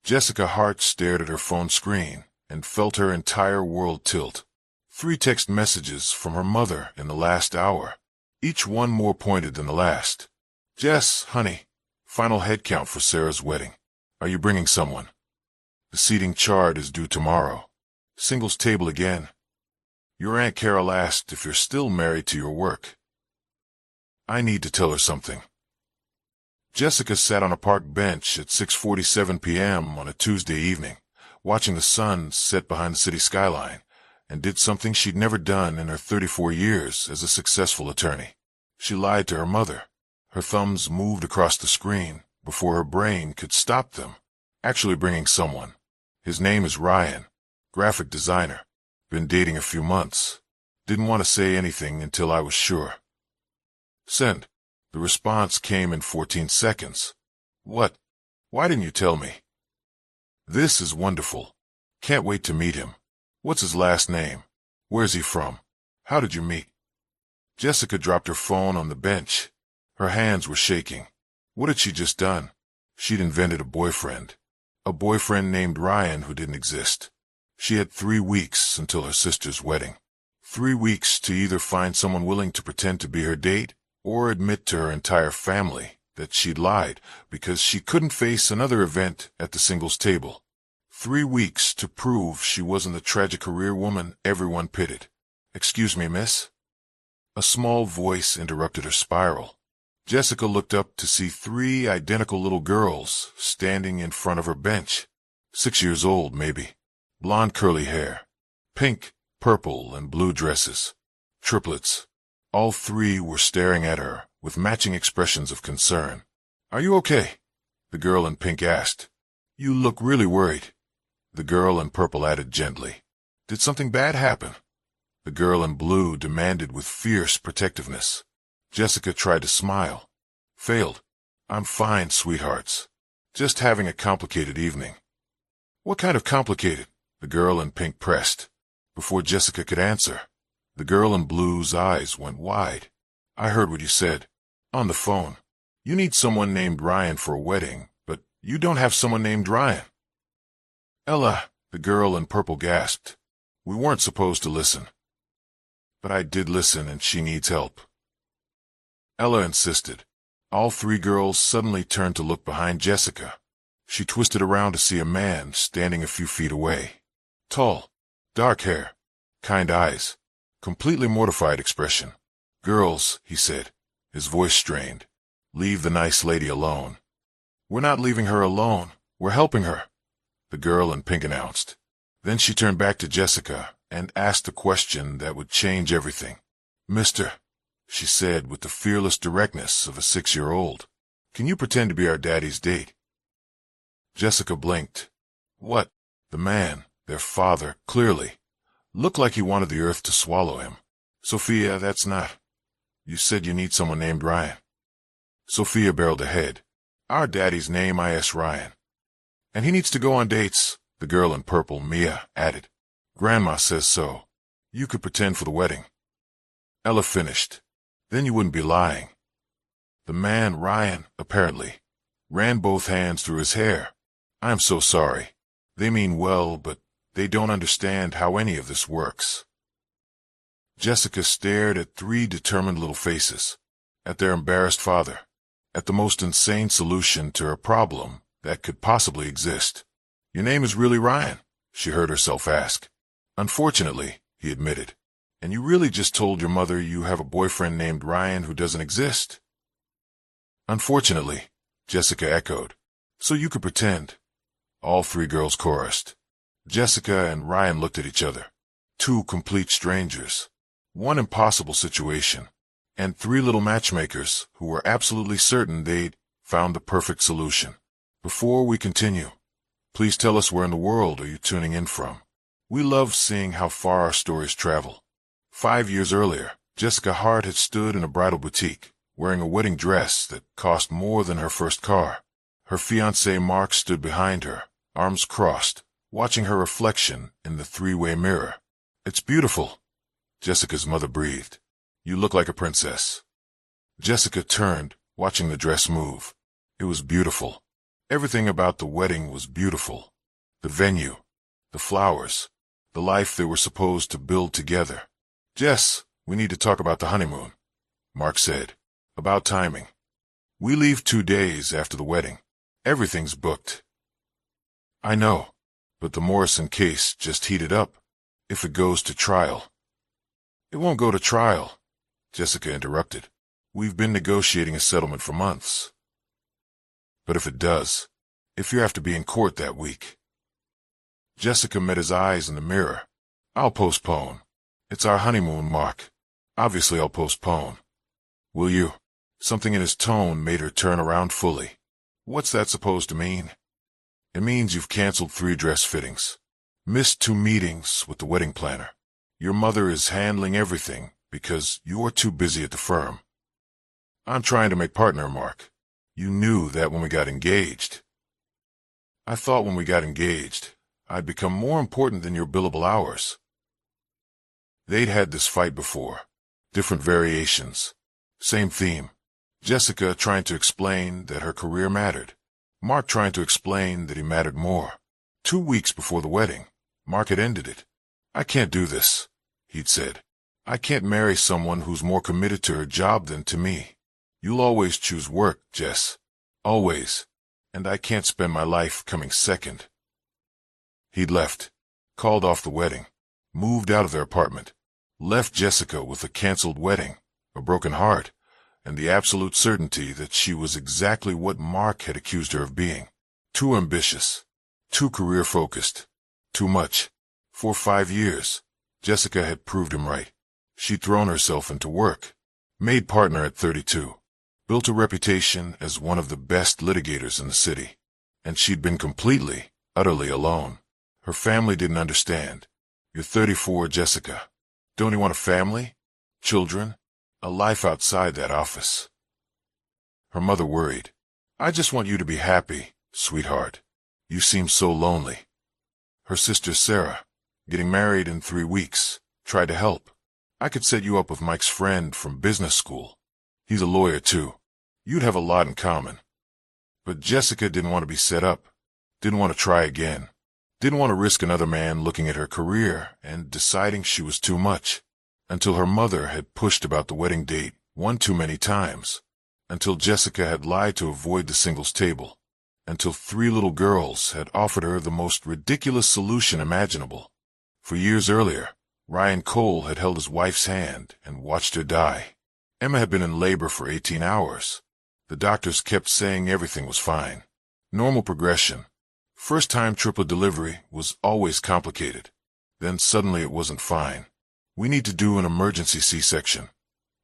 Jessica Hart stared at her phone screen and felt her entire world tilt. 3 text messages from her mother in the last hour, each one more pointed than the last. Jess, honey, final head count for Sarah's wedding. Are you bringing someone? The seating chart is due tomorrow. Singles table again. Your Aunt Carol asked if you're still married to your work. I need to tell her something. Jessica sat on a park bench at 6:47 p.m. on a Tuesday evening, watching the sun set behind the city skyline, and did something she'd never done in her 34 years as a successful attorney. She lied to her mother. Her thumbs moved across the screen before her brain could stop them. Actually bringing someone. His name is Ryan, graphic designer. Been dating a few months. Didn't want to say anything until I was sure. Send. The response came in 14 seconds. What? Why didn't you tell me? This is wonderful. Can't wait to meet him. What's his last name? Where's he from? How did you meet? Jessica dropped her phone on the bench. Her hands were shaking. What had she just done? She'd invented a boyfriend. A boyfriend named Ryan who didn't exist. She had 3 weeks until her sister's wedding. 3 weeks to either find someone willing to pretend to be her date or admit to her entire family that she'd lied because she couldn't face another event at the singles table. 3 weeks to prove she wasn't the tragic career woman everyone pitied. Excuse me, miss? A small voice interrupted her spiral. Jessica looked up to see 3 identical little girls standing in front of her bench. 6 years old, maybe. Blonde curly hair. Pink, purple, and blue dresses. Triplets. All 3 were staring at her with matching expressions of concern. Are you okay? The girl in pink asked. You look really worried. The girl in purple added gently. Did something bad happen? The girl in blue demanded with fierce protectiveness. Jessica tried to smile. Failed. I'm fine, sweethearts. Just having a complicated evening. What kind of complicated? The girl in pink pressed. Before Jessica could answer, the girl in blue's eyes went wide. I heard what you said. On the phone. You need someone named Ryan for a wedding, but you don't have someone named Ryan. Ella, the girl in purple gasped. We weren't supposed to listen. But I did listen, and she needs help. Ella insisted. All 3 girls suddenly turned to look behind Jessica. She twisted around to see a man standing a few feet away. Tall, dark hair, kind eyes, completely mortified expression. Girls, he said, his voice strained. Leave the nice lady alone. We're not leaving her alone. We're helping her, the girl in pink announced. Then she turned back to Jessica and asked a question that would change everything. Mister, she said with the fearless directness of a 6-year-old, can you pretend to be our daddy's date? Jessica blinked. What? The man, their father, clearly, looked like he wanted the earth to swallow him. Sophia, that's not. You said you need someone named Ryan. Sophia barreled ahead. Our daddy's name is Ryan. And he needs to go on dates, the girl in purple, Mia, added. Grandma says so. You could pretend for the wedding. Ella finished. Then you wouldn't be lying. The man, Ryan, apparently, ran both hands through his hair. I'm so sorry. They mean well, but they don't understand how any of this works. Jessica stared at 3 determined little faces, at their embarrassed father, at the most insane solution to a problem that could possibly exist. Your name is really Ryan, she heard herself ask. Unfortunately, he admitted. And you really just told your mother you have a boyfriend named Ryan who doesn't exist? Unfortunately, Jessica echoed. So you could pretend. All 3 girls chorused. Jessica and Ryan looked at each other. 2 complete strangers. 1 impossible situation. And 3 little matchmakers who were absolutely certain they'd found the perfect solution. Before we continue, please tell us where in the world are you tuning in from? We love seeing how far our stories travel. 5 years earlier, Jessica Hart had stood in a bridal boutique, wearing a wedding dress that cost more than her first car. Her fiancé Mark stood behind her, arms crossed, watching her reflection in the 3-way mirror. It's beautiful, Jessica's mother breathed. You look like a princess. Jessica turned, watching the dress move. It was beautiful. Everything about the wedding was beautiful. The venue, the flowers, the life they were supposed to build together. "Jess, we need to talk about the honeymoon," Mark said. "About timing. We leave 2 days after the wedding. Everything's booked." "I know, but the Morrison case just heated up. If it goes to trial—" "It won't go to trial," Jessica interrupted. "We've been negotiating a settlement for months." "But if it does, if you have to be in court that week—" Jessica met his eyes in the mirror. "I'll postpone. It's our honeymoon, Mark. Obviously I'll postpone. Will you?" Something in his tone made her turn around fully. "What's that supposed to mean?" "It means you've canceled 3 dress fittings, missed 2 meetings with the wedding planner. Your mother is handling everything because you're too busy at the firm." "I'm trying to make partner, Mark. You knew that when we got engaged." "I thought when we got engaged, I'd become more important than your billable hours." They'd had this fight before. Different variations. Same theme. Jessica trying to explain that her career mattered. Mark trying to explain that he mattered more. 2 weeks before the wedding, Mark had ended it. "I can't do this," he'd said. "I can't marry someone who's more committed to her job than to me. You'll always choose work, Jess. Always. And I can't spend my life coming second." He'd left, called off the wedding, moved out of their apartment, left Jessica with a canceled wedding, a broken heart, and the absolute certainty that she was exactly what Mark had accused her of being. Too ambitious, too career-focused, too much. For 5 years, Jessica had proved him right. She'd thrown herself into work, made partner at 32, built a reputation as one of the best litigators in the city, and she'd been completely, utterly alone. Her family didn't understand. "You're 34, Jessica. Don't you want a family? Children? A life outside that office?" Her mother worried. "I just want you to be happy, sweetheart. You seem so lonely." Her sister Sarah, getting married in 3 weeks, tried to help. "I could set you up with Mike's friend from business school. He's a lawyer too. You'd have a lot in common." But Jessica didn't want to be set up, didn't want to try again, didn't want to risk another man looking at her career and deciding she was too much. Until her mother had pushed about the wedding date one too many times, until Jessica had lied to avoid the singles table, until 3 little girls had offered her the most ridiculous solution imaginable. For years earlier, Ryan Cole had held his wife's hand and watched her die. Emma had been in labor for 18 hours. The doctors kept saying everything was fine. Normal progression. First-time triplet delivery was always complicated. Then suddenly it wasn't fine. "We need to do an emergency C-section,"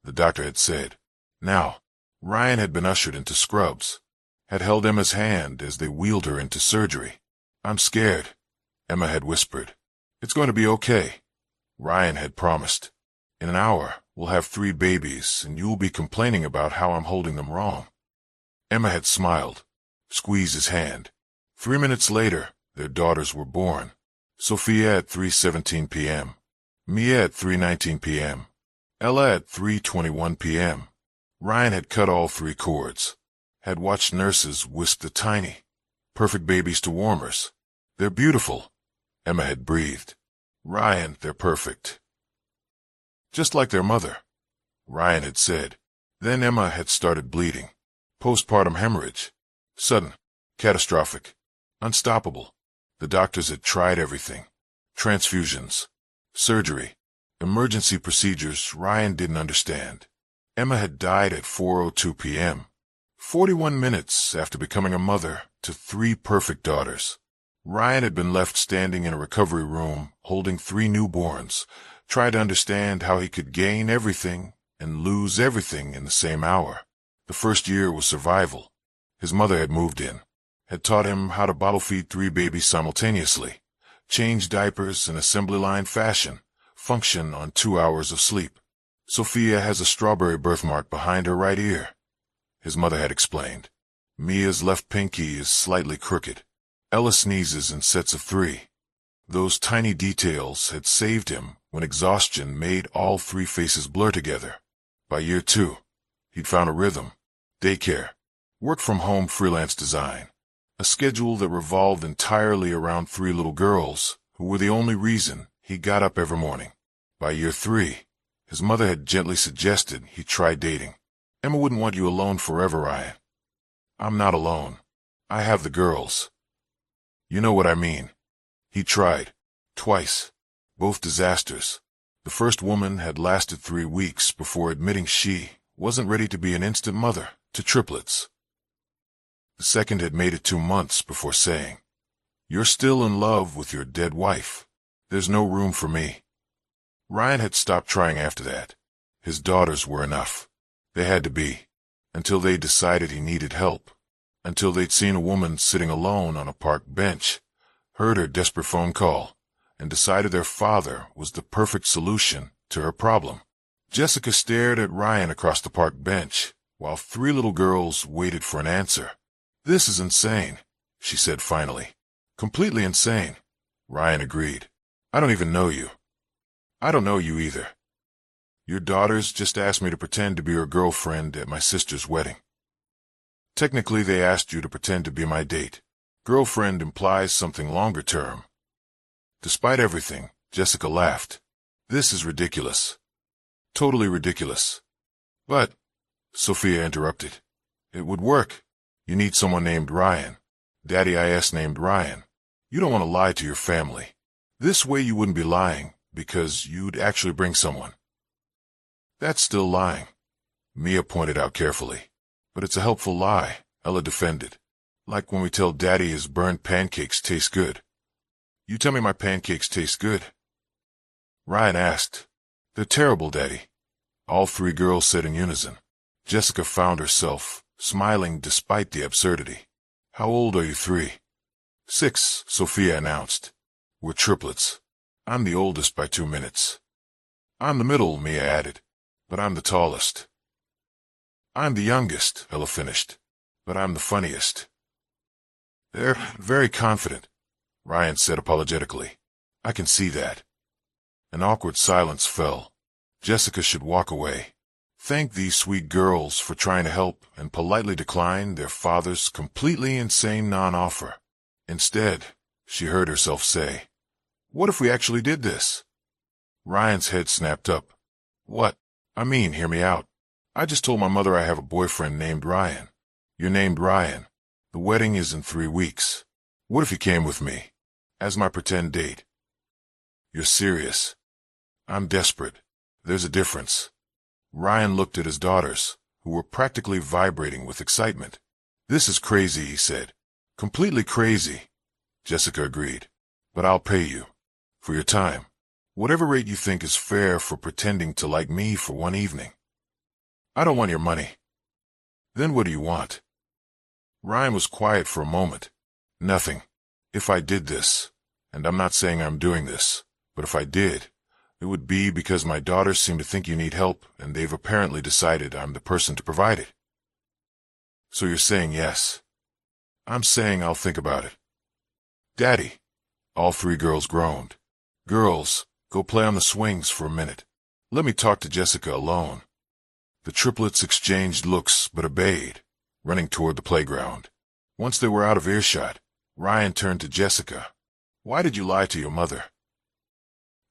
the doctor had said. Now, Ryan had been ushered into scrubs, had held Emma's hand as they wheeled her into surgery. "I'm scared," Emma had whispered. "It's going to be okay," Ryan had promised. "In an hour, we'll have 3 babies, and you'll be complaining about how I'm holding them wrong." Emma had smiled, squeezed his hand. 3 minutes later, their daughters were born. Sophia at 3:17 p.m., Mia at 3:19 p.m., Ella at 3:21 p.m. Ryan had cut all 3 cords, had watched nurses whisk the tiny, perfect babies to warmers. "They're beautiful," Emma had breathed. "Ryan, they're perfect. Just like their mother," Ryan had said. Then Emma had started bleeding. Postpartum hemorrhage. Sudden, catastrophic, unstoppable. The doctors had tried everything. Transfusions, surgery, emergency procedures Ryan didn't understand. Emma had died at 4:02 p.m., 41 minutes after becoming a mother to 3 perfect daughters. Ryan had been left standing in a recovery room, holding 3 newborns, trying to understand how he could gain everything and lose everything in the same hour. The first year was survival. His mother had moved in, had taught him how to bottle feed 3 babies simultaneously, change diapers in assembly line fashion, function on 2 hours of sleep. "Sophia has a strawberry birthmark behind her right ear," his mother had explained. "Mia's left pinky is slightly crooked. Ella sneezes in sets of 3. Those tiny details had saved him when exhaustion made all 3 faces blur together. By year 2, he'd found a rhythm. Daycare, work from home freelance design, A schedule that revolved entirely around 3 little girls, who were the only reason he got up every morning. By year 3, his mother had gently suggested he try dating. Emma wouldn't want you alone forever, Ryan. I'm not alone. I have the girls. You know what I mean. He tried. Twice. Both disasters. The first woman had lasted 3 weeks before admitting she wasn't ready to be an instant mother to triplets. The second had made it 2 months before saying, "You're still in love with your dead wife. There's no room for me." Ryan had stopped trying after that. His daughters were enough. They had to be. Until they decided he needed help. Until they'd seen a woman sitting alone on a park bench, heard her desperate phone call, and decided their father was the perfect solution to her problem. Jessica stared at Ryan across the park bench, while 3 little girls waited for an answer. "This is insane," she said finally. "Completely insane." Ryan agreed. "I don't even know you." "I don't know you either. Your daughters just asked me to pretend to be your girlfriend at my sister's wedding. Technically, they asked you to pretend to be my date. Girlfriend implies something longer term." Despite everything, Jessica laughed. "This is ridiculous. Totally ridiculous." "But," Sophia interrupted, "it would work. You need someone named Ryan. Daddy is named Ryan. You don't want to lie to your family. This way you wouldn't be lying, because you'd actually bring someone." "That's still lying," Mia pointed out carefully. "But it's a helpful lie," Ella defended. "Like when we tell Daddy his burned pancakes taste good." "You tell me my pancakes taste good?" Ryan asked. "They're terrible, Daddy," all 3 girls said in unison. Jessica found herself smiling despite the absurdity. "How old are you 3? 6, Sophia announced. "We're triplets. I'm the oldest by 2 minutes. "I'm the middle," Mia added, "but I'm the tallest." "I'm the youngest," Ella finished, "but I'm the funniest." "They're very confident," Ryan said apologetically. "I can see that." An awkward silence fell. Jessica should walk away. Thank these sweet girls for trying to help and politely decline their father's completely insane non-offer. Instead, she heard herself say, "What if we actually did this?" Ryan's head snapped up. "What? I mean, hear me out. I just told my mother I have a boyfriend named Ryan. You're named Ryan. The wedding is in 3 weeks. What if you came with me? As my pretend date?" "You're serious?" "I'm desperate. There's a difference." Ryan looked at his daughters, who were practically vibrating with excitement. "This is crazy," he said. "Completely crazy." Jessica agreed. "But I'll pay you. For your time. Whatever rate you think is fair for pretending to like me for 1 evening." "I don't want your money." "Then what do you want?" Ryan was quiet for a moment. "Nothing. If I did this, and I'm not saying I'm doing this, but if I did, it would be because my daughters seem to think you need help, and they've apparently decided I'm the person to provide it." "So you're saying yes?" "I'm saying I'll think about it." "Daddy," all 3 girls groaned. "Girls, go play on the swings for a minute. Let me talk to Jessica alone." The triplets exchanged looks but obeyed, running toward the playground. Once they were out of earshot, Ryan turned to Jessica. "Why did you lie to your mother?"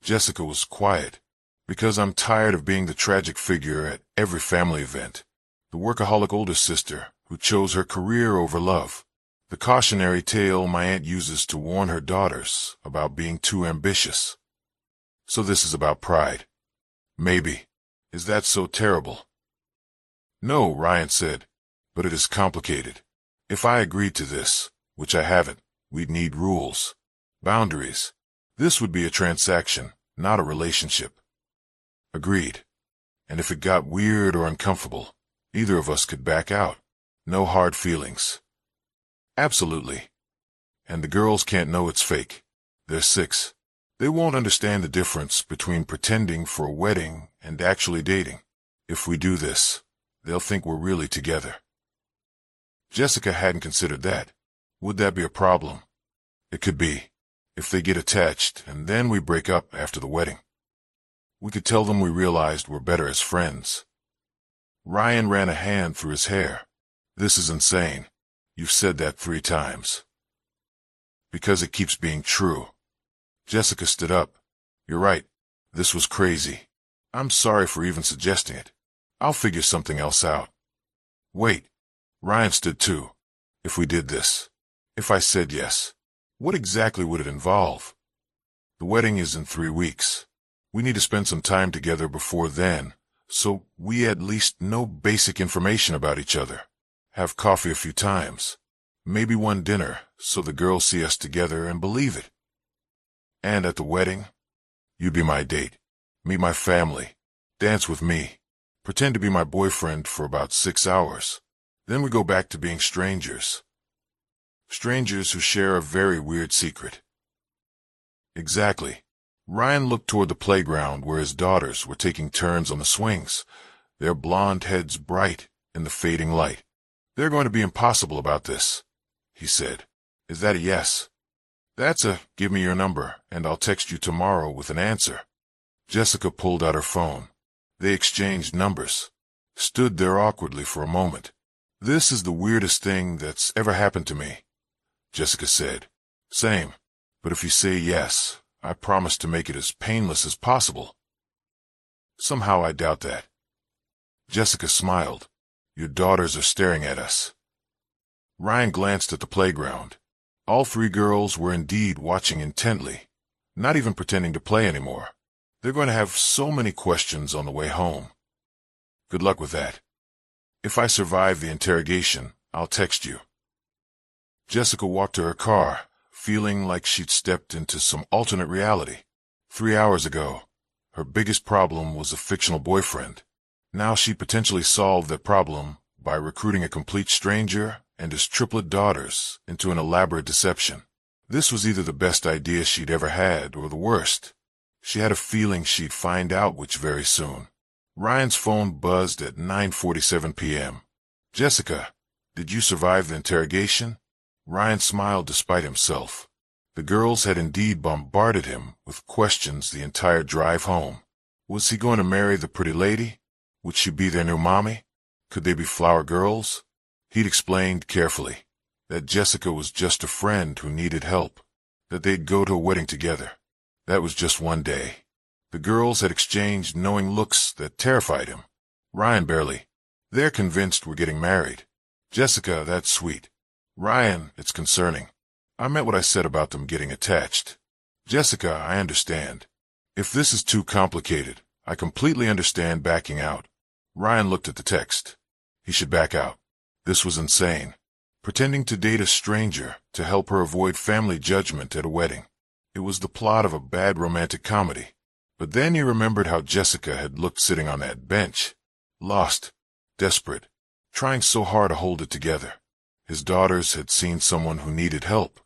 Jessica was quiet. "Because I'm tired of being the tragic figure at every family event. The workaholic older sister who chose her career over love. The cautionary tale my aunt uses to warn her daughters about being too ambitious. So this is about pride. Maybe. Is that so terrible?" "No," Ryan said, "but it is complicated. If I agreed to this, which I haven't, we'd need rules. Boundaries. This would be a transaction, not a relationship." "Agreed. And if it got weird or uncomfortable, either of us could back out. No hard feelings." "Absolutely. And the girls can't know it's fake. They're 6. They won't understand the difference between pretending for a wedding and actually dating. If we do this, they'll think we're really together." Jessica hadn't considered that. Would that be a problem? It could be. If they get attached and then we break up after the wedding. We could tell them we realized we're better as friends. Ryan ran a hand through his hair. "This is insane. You've said that 3 times. Because it keeps being true. Jessica stood up. You're right. This was crazy. I'm sorry for even suggesting it. I'll figure something else out. Wait. Ryan stood too. If we did this, if I said yes, what exactly would it involve? The wedding is in 3 weeks. We need to spend some time together before then, so we at least know basic information about each other. Have coffee a few times. Maybe one dinner, so the girls see us together and believe it. And at the wedding, you'd be my date. Meet my family. Dance with me. Pretend to be my boyfriend for about 6 hours. Then we go back to being strangers. Strangers who share a very weird secret. Exactly. Ryan looked toward the playground where his daughters were taking turns on the swings, their blonde heads bright in the fading light. They're going to be impossible about this, he said. Is that a yes? That's a give me your number and I'll text you tomorrow with an answer. Jessica pulled out her phone. They exchanged numbers. Stood there awkwardly for a moment. This is the weirdest thing that's ever happened to me, Jessica said. Same. But if you say yes, I promise to make it as painless as possible. Somehow I doubt that. Jessica smiled. Your daughters are staring at us. Ryan glanced at the playground. All 3 girls were indeed watching intently, not even pretending to play anymore. They're going to have so many questions on the way home. Good luck with that. If I survive the interrogation, I'll text you. Jessica walked to her car, feeling like she'd stepped into some alternate reality. 3 hours ago, her biggest problem was a fictional boyfriend. Now she potentially solved that problem by recruiting a complete stranger and his triplet daughters into an elaborate deception. This was either the best idea she'd ever had or the worst. She had a feeling she'd find out which very soon. Ryan's phone buzzed at 9:47 p.m. Jessica, did you survive the interrogation? Ryan smiled despite himself. The girls had indeed bombarded him with questions the entire drive home. Was he going to marry the pretty lady? Would she be their new mommy? Could they be flower girls? He'd explained carefully that Jessica was just a friend who needed help, that they'd go to a wedding together. That was just one day. The girls had exchanged knowing looks that terrified him. Ryan barely. They're convinced we're getting married. Jessica, that's sweet. Ryan, it's concerning. I meant what I said about them getting attached. Jessica, I understand. If this is too complicated, I completely understand backing out. Ryan looked at the text. He should back out. This was insane. Pretending to date a stranger to help her avoid family judgment at a wedding. It was the plot of a bad romantic comedy. But then he remembered how Jessica had looked sitting on that bench. Lost. Desperate. Trying so hard to hold it together. His daughters had seen someone who needed help.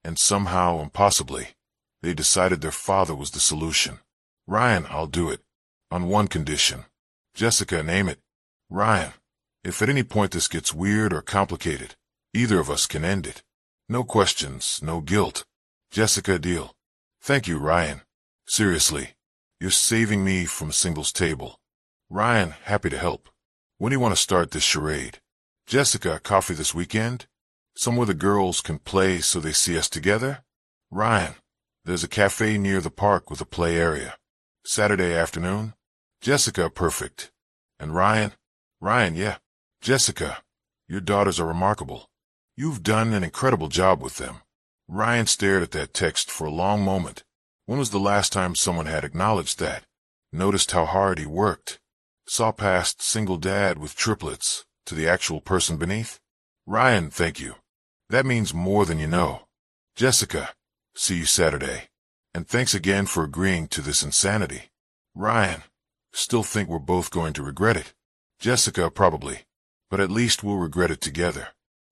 And somehow, impossibly, they decided their father was the solution. Ryan, I'll do it. On one condition. Jessica, name it. Ryan, if at any point this gets weird or complicated, either of us can end it. No questions, no guilt. Jessica, deal. Thank you, Ryan. Seriously, you're saving me from a singles table. Ryan, happy to help. When do you want to start this charade? Jessica, coffee this weekend? Somewhere the girls can play so they see us together? Ryan, there's a cafe near the park with a play area. Saturday afternoon? Jessica, perfect. And Ryan? Ryan, yeah. Jessica, your daughters are remarkable. You've done an incredible job with them. Ryan stared at that text for a long moment. When was the last time someone had acknowledged that? Noticed how hard he worked? Saw past single dad with triplets to the actual person beneath? Ryan, thank you. That means more than you know. Jessica, see you Saturday. And thanks again for agreeing to this insanity. Ryan, still think we're both going to regret it. Jessica, probably. But at least we'll regret it together.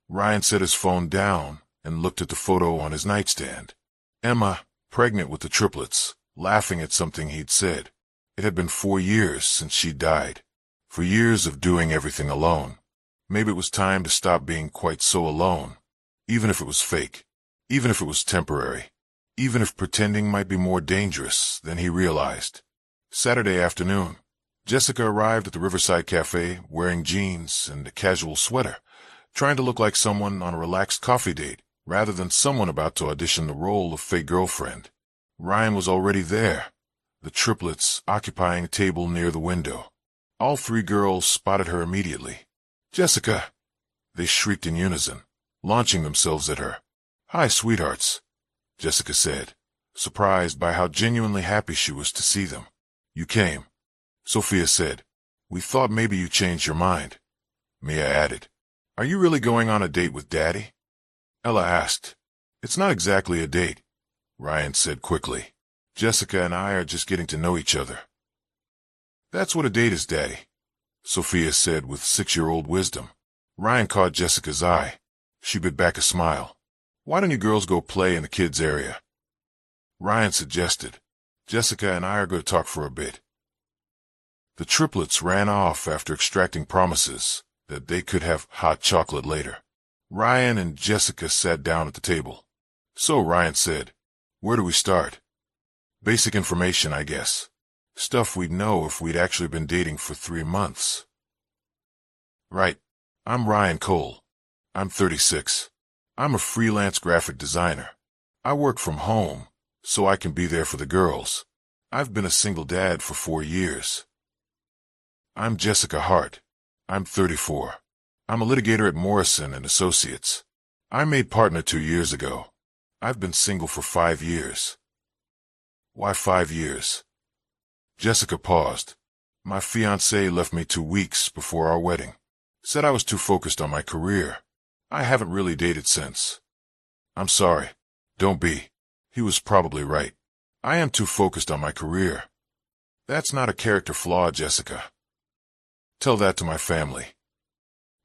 Ryan set his phone down and looked at the photo on his nightstand. Emma, pregnant with the triplets, laughing at something he'd said. It had been 4 years since she died. 4 years of doing everything alone. Maybe it was time to stop being quite so alone. Even if it was fake. Even if it was temporary. Even if pretending might be more dangerous than he realized. Saturday afternoon, Jessica arrived at the Riverside Cafe wearing jeans and a casual sweater, trying to look like someone on a relaxed coffee date, rather than someone about to audition the role of fake girlfriend. Ryan was already there, the triplets occupying a table near the window. All three girls spotted her immediately. "Jessica!" they shrieked in unison, launching themselves at her. "Hi, sweethearts," Jessica said, surprised by how genuinely happy she was to see them. "You came," Sophia said. "We thought maybe you changed your mind," Mia added. "Are you really going on a date with Daddy?" Ella asked. "It's not exactly a date," Ryan said quickly. "Jessica and I are just getting to know each other." "That's what a date is, Daddy," Sophia said with 6-year-old wisdom. Ryan caught Jessica's eye. She bit back a smile. "Why don't you girls go play in the kids' area?" Ryan suggested. "Jessica and I are going to talk for a bit." The triplets ran off after extracting promises that they could have hot chocolate later. Ryan and Jessica sat down at the table. "So," Ryan said, "where do we start?" "Basic information, I guess. Stuff we'd know if we'd actually been dating for 3 months." "Right. I'm Ryan Cole. I'm 36. I'm a freelance graphic designer. I work from home, so I can be there for the girls. I've been a single dad for 4 years. I'm Jessica Hart. I'm 34. I'm a litigator at Morrison & Associates. I made partner 2 years ago. I've been single for 5 years." "Why 5 years?" Jessica paused. "My fiancé left me 2 weeks before our wedding. Said I was too focused on my career. I haven't really dated since." "I'm sorry. Don't be. He was probably right. I am too focused on my career." "That's not a character flaw, Jessica." "Tell that to my family."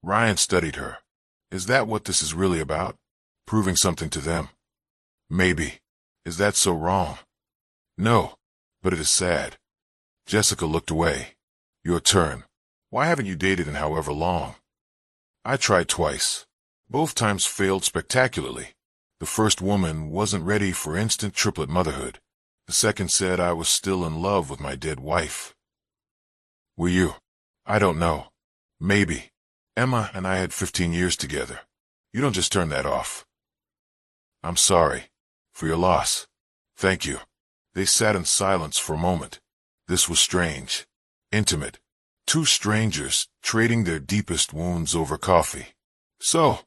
Ryan studied her. "Is that what this is really about? Proving something to them?" "Maybe. Is that so wrong?" "No, but it is sad." Jessica looked away. "Your turn. Why haven't you dated in however long?" "I tried twice. Both times failed spectacularly. The first woman wasn't ready for instant triplet motherhood. The second said I was still in love with my dead wife." "Were you?" "I don't know. Maybe. Emma and I had 15 years together. You don't just turn that off." "I'm sorry for your loss." "Thank you." They sat in silence for a moment. This was strange. Intimate. 2 strangers trading their deepest wounds over coffee. "So,"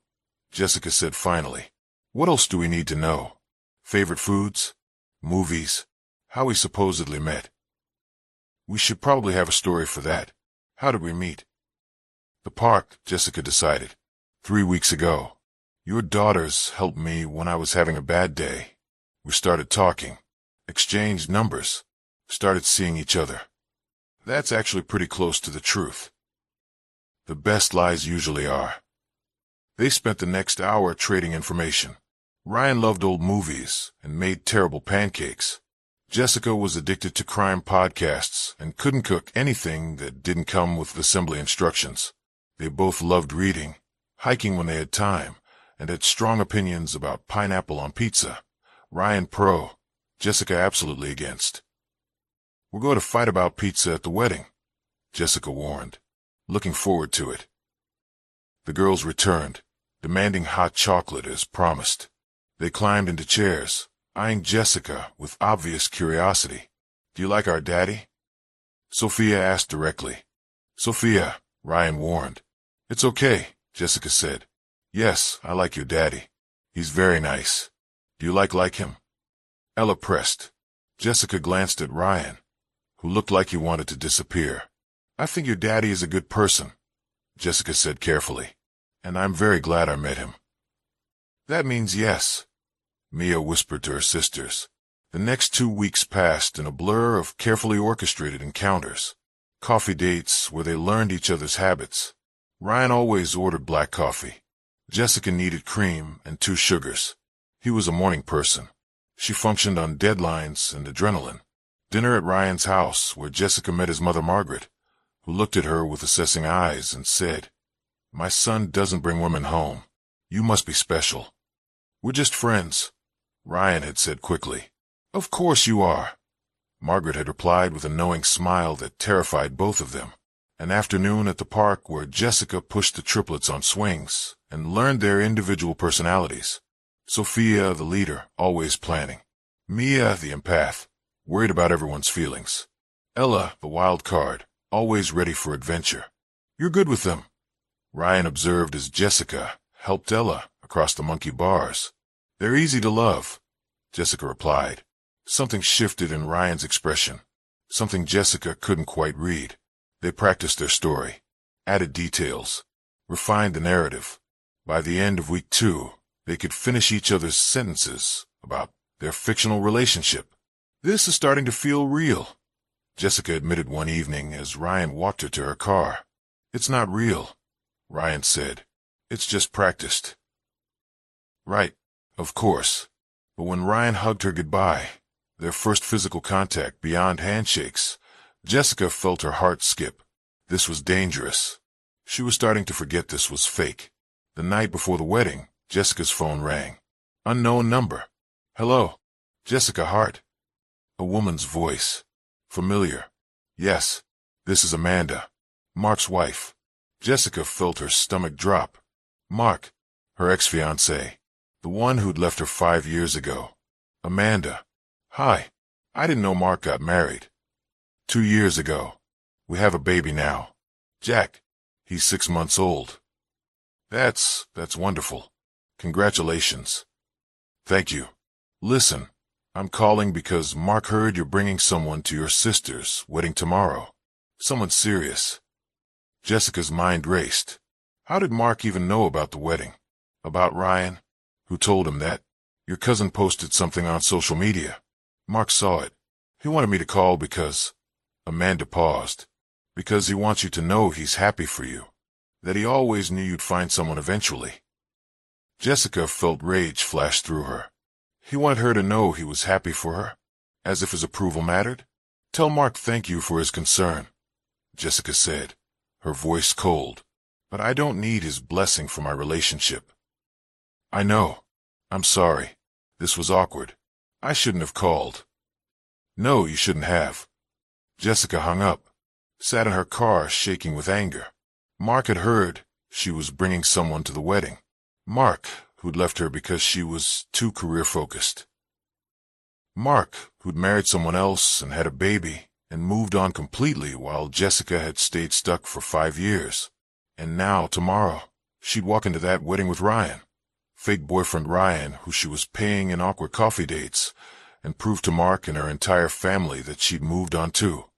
Jessica said finally, "what else do we need to know? Favorite foods? Movies? How we supposedly met?" "We should probably have a story for that. How did we meet?" "The park," Jessica decided. 3 weeks ago. Your daughters helped me when I was having a bad day. We started talking, exchanged numbers, started seeing each other. That's actually pretty close to the truth. The best lies usually are." They spent the next hour trading information. Ryan loved old movies and made terrible pancakes. Jessica was addicted to crime podcasts and couldn't cook anything that didn't come with assembly instructions. They both loved reading, hiking when they had time, and had strong opinions about pineapple on pizza. Ryan pro, Jessica absolutely against. "We're going to fight about pizza at the wedding," Jessica warned. "Looking forward to it." The girls returned, demanding hot chocolate as promised. They climbed into chairs, eyeing Jessica with obvious curiosity. "Do you like our daddy?" Sophia asked directly. "Sophia," Ryan warned. "It's okay," Jessica said. "Yes, I like your daddy. He's very nice. Do you like him?" Ella pressed. Jessica glanced at Ryan, who looked like he wanted to disappear. "I think your daddy is a good person," Jessica said carefully, "and I'm very glad I met him." "That means yes," Mia whispered to her sisters. The next 2 weeks passed in a blur of carefully orchestrated encounters. Coffee dates where they learned each other's habits. Ryan always ordered black coffee. Jessica needed cream and 2 sugars. He was a morning person. She functioned on deadlines and adrenaline. Dinner at Ryan's house, where Jessica met his mother Margaret, who looked at her with assessing eyes and said, "My son doesn't bring women home. You must be special." "We're just friends," Ryan had said quickly. "Of course you are," Margaret had replied with a knowing smile that terrified both of them. An afternoon at the park where Jessica pushed the triplets on swings and learned their individual personalities. Sophia, the leader, always planning. Mia, the empath, worried about everyone's feelings. Ella, the wild card, always ready for adventure. "You're good with them," Ryan observed as Jessica helped Ella across the monkey bars. "They're easy to love," Jessica replied. Something shifted in Ryan's expression, something Jessica couldn't quite read. They practiced their story, added details, refined the narrative. By the end of week 2, they could finish each other's sentences about their fictional relationship. "This is starting to feel real," Jessica admitted one evening as Ryan walked her to her car. "It's not real," Ryan said. "It's just practiced." Right, of course. But when Ryan hugged her goodbye, their first physical contact beyond handshakes, Jessica felt her heart skip. This was dangerous. She was starting to forget this was fake. The night before the wedding, Jessica's phone rang. Unknown number. "Hello, Jessica Hart." A woman's voice. Familiar. "Yes, this is Amanda, Mark's wife." Jessica felt her stomach drop. Mark, her ex-fiancé, the one who'd left her 5 years ago. "Amanda. Hi. I didn't know Mark got married." 2 years ago. "We have a baby now. Jack. He's 6 months old." That's wonderful. Congratulations." "Thank you. Listen, I'm calling because Mark heard you're bringing someone to your sister's wedding tomorrow. Someone serious." Jessica's mind raced. How did Mark even know about the wedding? About Ryan? Who told him that? "Your cousin posted something on social media. Mark saw it. He wanted me to call because—" Amanda paused. "Because he wants you to know he's happy for you. That he always knew you'd find someone eventually." Jessica felt rage flash through her. He wanted her to know he was happy for her, as if his approval mattered. "Tell Mark thank you for his concern," Jessica said, her voice cold. "But I don't need his blessing for my relationship." "I know. I'm sorry. This was awkward. I shouldn't have called." "No, you shouldn't have." Jessica hung up, sat in her car shaking with anger. Mark had heard she was bringing someone to the wedding. Mark, who'd left her because she was too career-focused. Mark, who'd married someone else and had a baby and moved on completely while Jessica had stayed stuck for 5 years. And now, tomorrow, she'd walk into that wedding with Ryan. Fake boyfriend Ryan, who she was paying in awkward coffee dates, and prove to Mark and her entire family that she'd moved on too.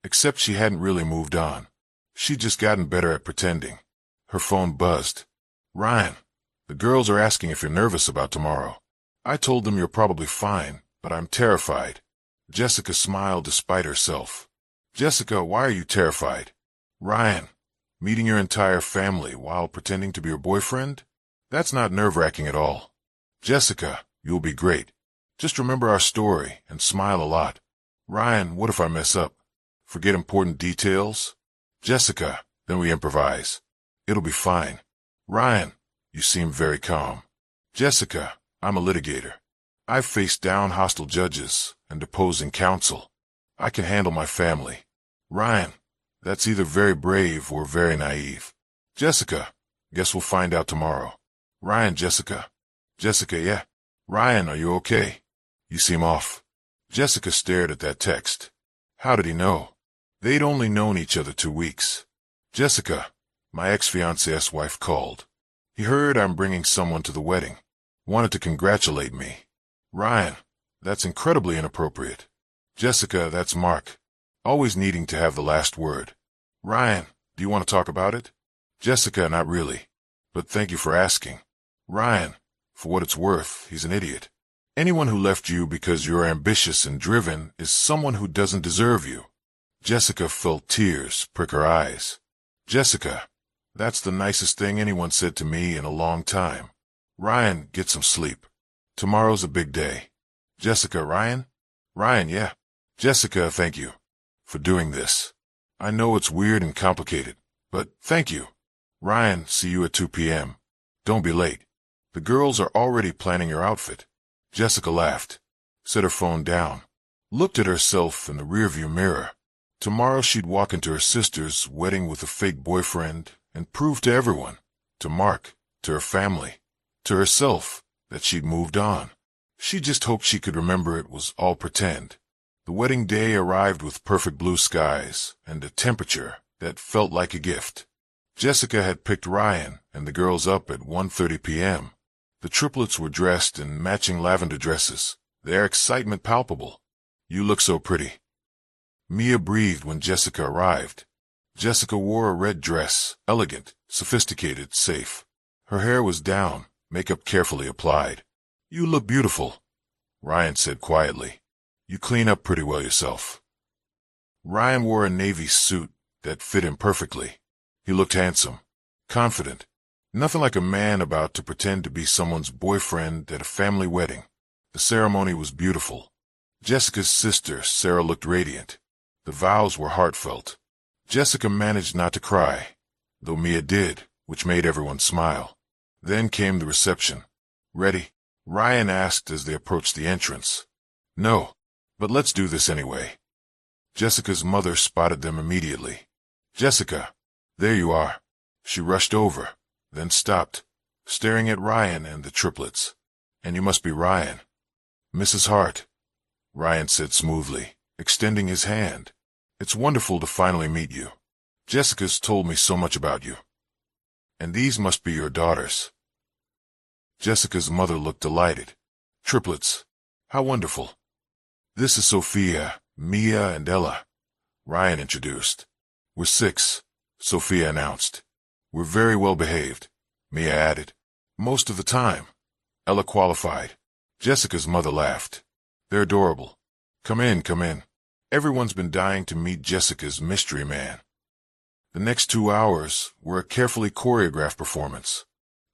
Except she hadn't really moved on. She'd just gotten better at pretending. Her phone buzzed. "Ryan, the girls are asking if you're nervous about tomorrow. I told them you're probably fine, but I'm terrified." Jessica smiled despite herself. "Jessica, why are you terrified?" "Ryan, meeting your entire family while pretending to be your boyfriend? That's not nerve-wracking at all." "Jessica, you'll be great. Just remember our story and smile a lot." "Ryan, what if I mess up? Forget important details?" "Jessica, then we improvise. It'll be fine." "Ryan, you seem very calm." "Jessica, I'm a litigator. I've faced down hostile judges and opposing counsel. I can handle my family." "Ryan, that's either very brave or very naive." "Jessica, guess we'll find out tomorrow." "Ryan, Jessica." "Jessica, yeah." "Ryan, are you okay? You seem off." Jessica stared at that text. How did he know? They'd only known each other 2 weeks. "Jessica, my ex-fiancé's wife called. He heard I'm bringing someone to the wedding. Wanted to congratulate me." "Ryan, that's incredibly inappropriate." "Jessica, that's Mark. Always needing to have the last word." "Ryan, do you want to talk about it?" "Jessica, not really. But thank you for asking." "Ryan, for what it's worth, he's an idiot. Anyone who left you because you're ambitious and driven is someone who doesn't deserve you." Jessica felt tears prick her eyes. "Jessica, that's the nicest thing anyone said to me in a long time." "Ryan, get some sleep. Tomorrow's a big day." "Jessica, Ryan?" "Ryan, yeah." "Jessica, thank you for doing this. I know it's weird and complicated, but thank you." "Ryan, see you at 2 p.m. Don't be late. The girls are already planning your outfit." Jessica laughed, set her phone down, looked at herself in the rearview mirror. Tomorrow she'd walk into her sister's wedding with a fake boyfriend and prove to everyone, to Mark, to her family, to herself, that she'd moved on. She just hoped she could remember it was all pretend. The wedding day arrived with perfect blue skies and a temperature that felt like a gift. Jessica had picked Ryan and the girls up at 1:30 p.m. The triplets were dressed in matching lavender dresses, their excitement palpable. "You look so pretty." Mia breathed when Jessica arrived. Jessica wore a red dress, elegant, sophisticated, safe. Her hair was down, makeup carefully applied. "You look beautiful," Ryan said quietly. "You clean up pretty well yourself." Ryan wore a navy suit that fit him perfectly. He looked handsome, confident, nothing like a man about to pretend to be someone's boyfriend at a family wedding. The ceremony was beautiful. Jessica's sister, Sarah, looked radiant. The vows were heartfelt. Jessica managed not to cry, though Mia did, which made everyone smile. Then came the reception. "Ready?" Ryan asked as they approached the entrance. "No, but let's do this anyway." Jessica's mother spotted them immediately. "Jessica, there you are." She rushed over, then stopped, staring at Ryan and the triplets. "And you must be Ryan." "Mrs. Hart," Ryan said smoothly, extending his hand. "It's wonderful to finally meet you. Jessica's told me so much about you. And these must be your daughters." Jessica's mother looked delighted. "Triplets. How wonderful." "This is Sophia, Mia, and Ella," Ryan introduced. "We're 6, Sophia announced. "We're very well behaved," Mia added. "Most of the time," Ella qualified. Jessica's mother laughed. "They're adorable. Come in, come in. Everyone's been dying to meet Jessica's mystery man." The next 2 hours were a carefully choreographed performance.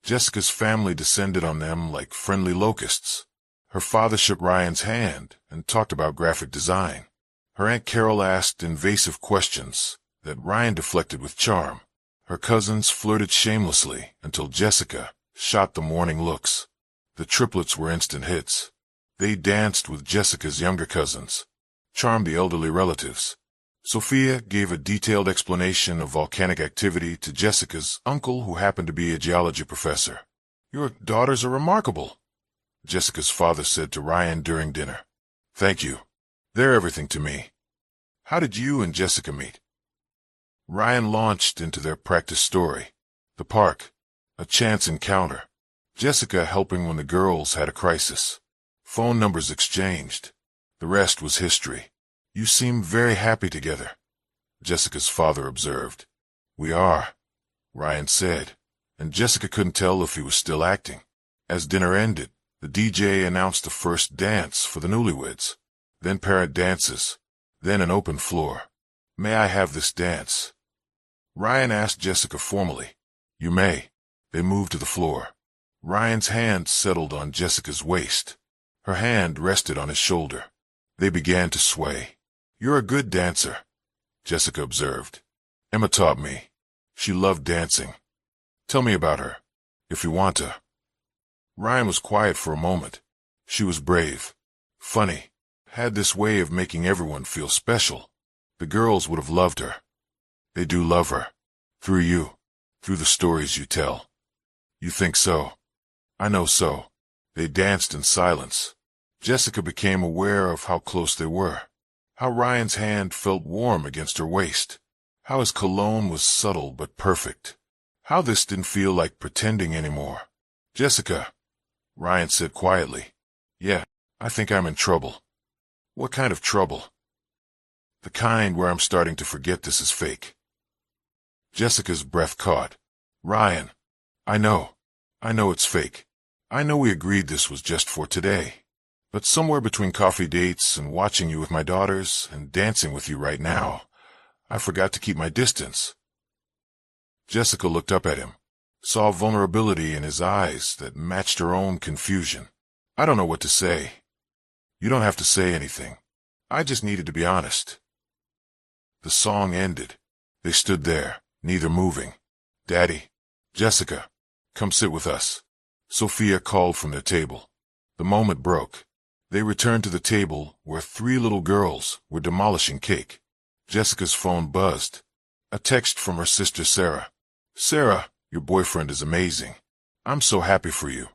Jessica's family descended on them like friendly locusts. Her father shook Ryan's hand and talked about graphic design. Her Aunt Carol asked invasive questions that Ryan deflected with charm. Her cousins flirted shamelessly until Jessica shot them warning looks. The triplets were instant hits. They danced with Jessica's younger cousins, charmed the elderly relatives. Sophia gave a detailed explanation of volcanic activity to Jessica's uncle, who happened to be a geology professor. "Your daughters are remarkable," Jessica's father said to Ryan during dinner. "Thank you. They're everything to me." "How did you and Jessica meet?" Ryan launched into their practice story. The park, a chance encounter. Jessica helping when the girls had a crisis. Phone numbers exchanged. The rest was history. "You seem very happy together," Jessica's father observed. "We are," Ryan said, and Jessica couldn't tell if he was still acting. As dinner ended, the DJ announced the first dance for the newlyweds, then parent dances, then an open floor. "May I have this dance?" Ryan asked Jessica formally. "You may." They moved to the floor. Ryan's hand settled on Jessica's waist. Her hand rested on his shoulder. They began to sway. "You're a good dancer," Jessica observed. "Emma taught me. She loved dancing. Tell me about her, if you want to." Ryan was quiet for a moment. "She was brave, funny, had this way of making everyone feel special. The girls would have loved her. They do love her. Through you. Through the stories you tell." "You think so?" "I know so." They danced in silence. Jessica became aware of how close they were. How Ryan's hand felt warm against her waist. How his cologne was subtle but perfect. How this didn't feel like pretending anymore. "Jessica," Ryan said quietly. "Yeah, I think I'm in trouble." "What kind of trouble?" "The kind where I'm starting to forget this is fake." Jessica's breath caught. "Ryan, I know it's fake. I know we agreed this was just for today. But somewhere between coffee dates and watching you with my daughters and dancing with you right now, I forgot to keep my distance." Jessica looked up at him, saw vulnerability in his eyes that matched her own confusion. "I don't know what to say." "You don't have to say anything. I just needed to be honest." The song ended. They stood there, neither moving. "Daddy, Jessica, come sit with us," Sophia called from their table. The moment broke. They returned to the table where 3 little girls were demolishing cake. Jessica's phone buzzed. A text from her sister Sarah. Sarah, your boyfriend is amazing. I'm so happy for you.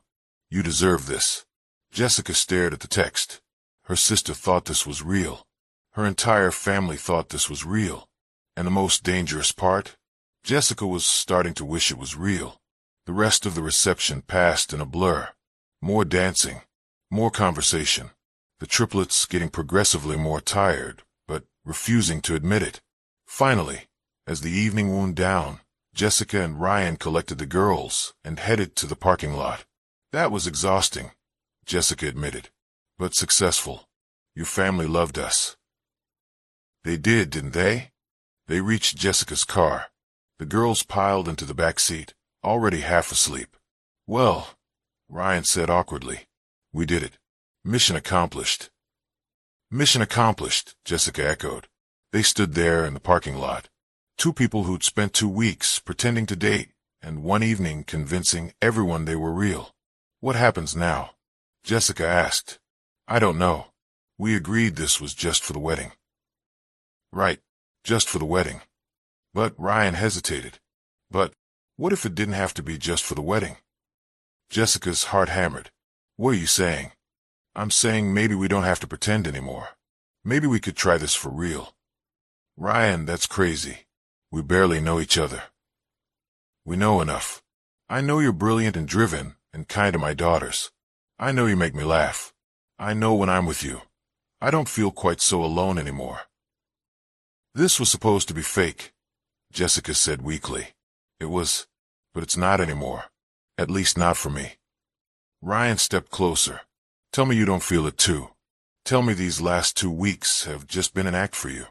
You deserve this. Jessica stared at the text. Her sister thought this was real. Her entire family thought this was real. And the most dangerous part? Jessica was starting to wish it was real. The rest of the reception passed in a blur. More dancing. More conversation. The triplets getting progressively more tired, but refusing to admit it. Finally, as the evening wound down, Jessica and Ryan collected the girls and headed to the parking lot. That was exhausting, Jessica admitted, but successful. Your family loved us. They did, didn't they? They reached Jessica's car. The girls piled into the back seat, already half asleep. Well, Ryan said awkwardly, we did it. Mission accomplished. Mission accomplished, Jessica echoed. They stood there in the parking lot. Two people who'd spent 2 weeks pretending to date, and one evening convincing everyone they were real. What happens now? Jessica asked. I don't know. We agreed this was just for the wedding. Right, just for the wedding. But Ryan hesitated. But what if it didn't have to be just for the wedding? Jessica's heart hammered. What are you saying? I'm saying maybe we don't have to pretend anymore. Maybe we could try this for real. Ryan, that's crazy. We barely know each other. We know enough. I know you're brilliant and driven and kind to my daughters. I know you make me laugh. I know when I'm with you. I don't feel quite so alone anymore. This was supposed to be fake, Jessica said weakly. It was, but it's not anymore. At least not for me. Ryan stepped closer. Tell me you don't feel it too. Tell me these last 2 weeks have just been an act for you.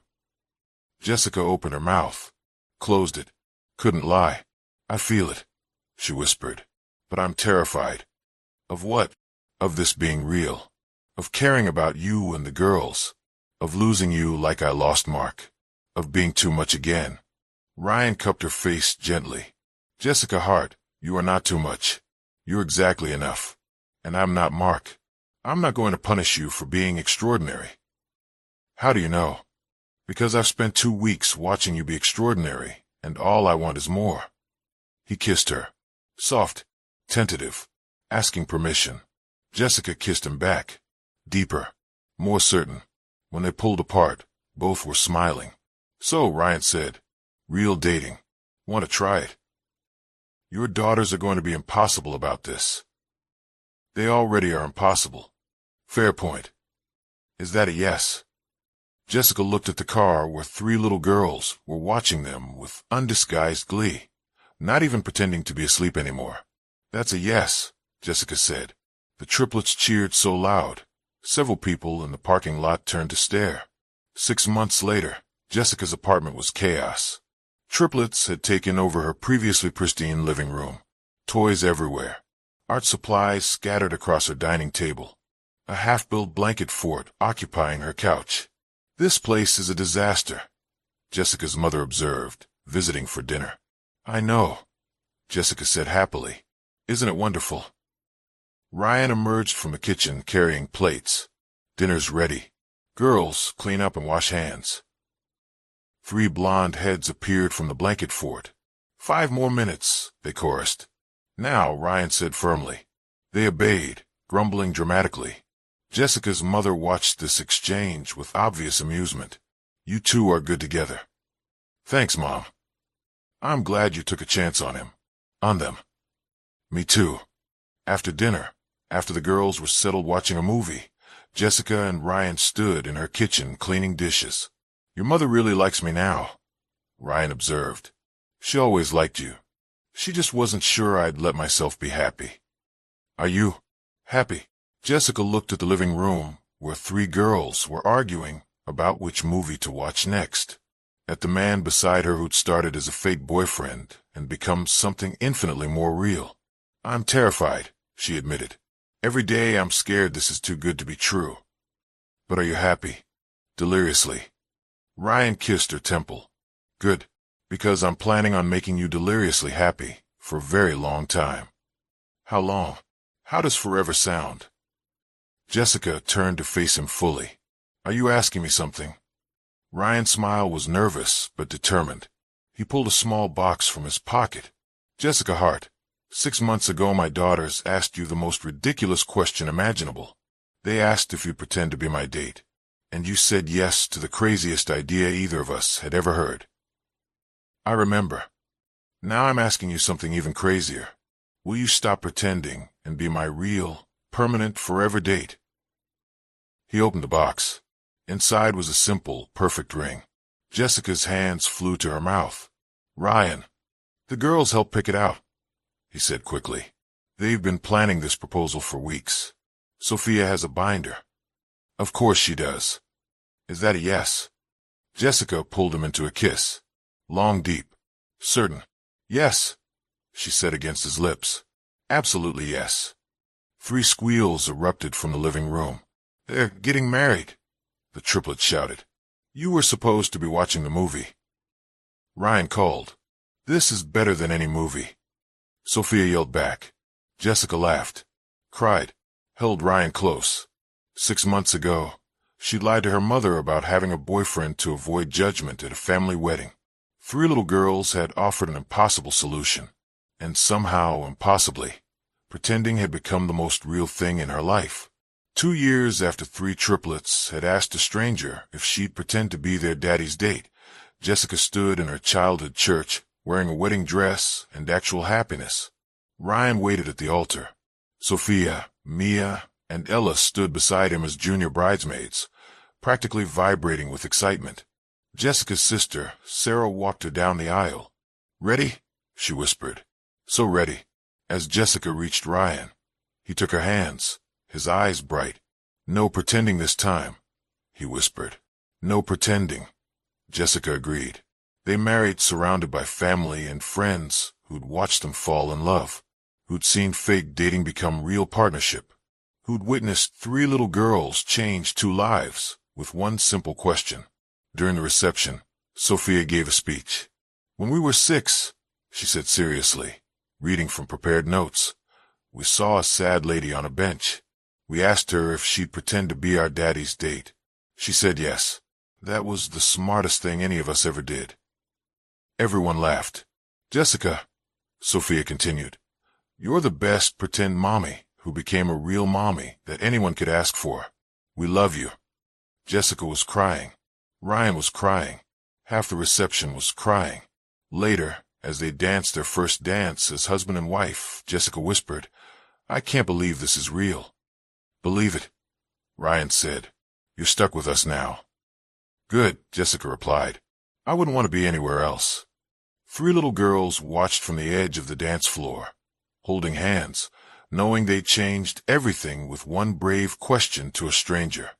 Jessica opened her mouth, closed it. Couldn't lie. I feel it, she whispered. But I'm terrified. Of what? Of this being real. Of caring about you and the girls. Of losing you like I lost Mark. Of being too much again. Ryan cupped her face gently. Jessica Hart, you are not too much. You're exactly enough. And I'm not Mark. I'm not going to punish you for being extraordinary. How do you know? Because I've spent 2 weeks watching you be extraordinary, and all I want is more. He kissed her. Soft, tentative, asking permission. Jessica kissed him back. Deeper, more certain. When they pulled apart, both were smiling. So, Ryan said, real dating. Want to try it? Your daughters are going to be impossible about this. They already are impossible. Fair point. Is that a yes? Jessica looked at the car where 3 little girls were watching them with undisguised glee, not even pretending to be asleep anymore. That's a yes, Jessica said. The triplets cheered so loud. Several people in the parking lot turned to stare. 6 months later, Jessica's apartment was chaos. Triplets had taken over her previously pristine living room. Toys everywhere. Art supplies scattered across her dining table. A half-built blanket fort occupying her couch. This place is a disaster, Jessica's mother observed, visiting for dinner. I know, Jessica said happily. Isn't it wonderful? Ryan emerged from the kitchen carrying plates. Dinner's ready. Girls, clean up and wash hands. 3 blonde heads appeared from the blanket fort. 5 more minutes, they chorused. Now, Ryan said firmly. They obeyed, grumbling dramatically. Jessica's mother watched this exchange with obvious amusement. You two are good together. Thanks, Mom. I'm glad you took a chance on him. On them. Me too. After dinner, after the girls were settled watching a movie, Jessica and Ryan stood in her kitchen cleaning dishes. Your mother really likes me now, Ryan observed. She always liked you. She just wasn't sure I'd let myself be happy. Are you happy? Jessica looked at the living room, where 3 girls were arguing about which movie to watch next. At the man beside her who'd started as a fake boyfriend and become something infinitely more real. I'm terrified, she admitted. Every day I'm scared this is too good to be true. But are you happy? Deliriously. Ryan kissed her temple. Good, because I'm planning on making you deliriously happy for a very long time. How long? How does forever sound? Jessica turned to face him fully. Are you asking me something? Ryan's smile was nervous but determined. He pulled a small box from his pocket. Jessica Hart, 6 months ago my daughters asked you the most ridiculous question imaginable. They asked if you'd pretend to be my date, and you said yes to the craziest idea either of us had ever heard. I remember. Now I'm asking you something even crazier. Will you stop pretending and be my real, permanent, forever date? He opened the box. Inside was a simple, perfect ring. Jessica's hands flew to her mouth. Ryan, the girls helped pick it out, he said quickly. They've been planning this proposal for weeks. Sophia has a binder. Of course she does. Is that a yes? Jessica pulled him into a kiss. Long, deep. Certain. Yes, she said against his lips. Absolutely yes. 3 squeals erupted from the living room. They're getting married, the triplets shouted. You were supposed to be watching the movie. Ryan called. This is better than any movie. Sophia yelled back. Jessica laughed, cried, held Ryan close. 6 months ago, she lied to her mother about having a boyfriend to avoid judgment at a family wedding. 3 little girls had offered an impossible solution, and somehow, impossibly, pretending had become the most real thing in her life. 2 years after 3 triplets had asked a stranger if she'd pretend to be their daddy's date, Jessica stood in her childhood church, wearing a wedding dress and actual happiness. Ryan waited at the altar. Sophia, Mia, and Ella stood beside him as junior bridesmaids, practically vibrating with excitement. Jessica's sister, Sarah, walked her down the aisle. Ready? She whispered. So ready. As Jessica reached Ryan, he took her hands, his eyes bright. No pretending this time, he whispered. No pretending. Jessica agreed. They married surrounded by family and friends who'd watched them fall in love, who'd seen fake dating become real partnership, who'd witnessed 3 little girls change 2 lives with one simple question. During the reception, Sophia gave a speech. When we were 6, she said seriously, reading from prepared notes, we saw a sad lady on a bench. We asked her if she'd pretend to be our daddy's date. She said yes. That was the smartest thing any of us ever did. Everyone laughed. Jessica, Sophia continued, you're the best pretend mommy who became a real mommy that anyone could ask for. We love you. Jessica was crying. Ryan was crying. Half the reception was crying. Later, as they danced their first dance as husband and wife, Jessica whispered, I can't believe this is real. Believe it, Ryan said. You're stuck with us now. Good, Jessica replied. I wouldn't want to be anywhere else. 3 little girls watched from the edge of the dance floor, holding hands, knowing they changed everything with one brave question to a stranger.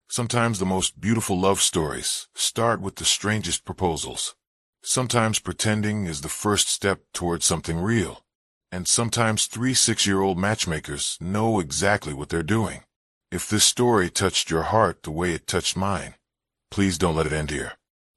Sometimes the most beautiful love stories start with the strangest proposals. Sometimes pretending is the first step towards something real. And sometimes 3 6-year-old matchmakers know exactly what they're doing. If this story touched your heart the way it touched mine, please don't let it end here.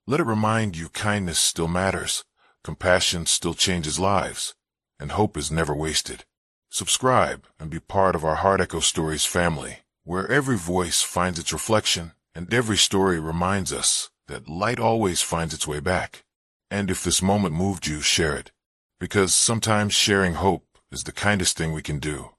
Let it remind you kindness still matters, compassion still changes lives, and hope is never wasted. Subscribe and be part of our Heart Echo Stories family, where every voice finds its reflection and every story reminds us that light always finds its way back. And if this moment moved you, share it, because sometimes sharing hope is the kindest thing we can do.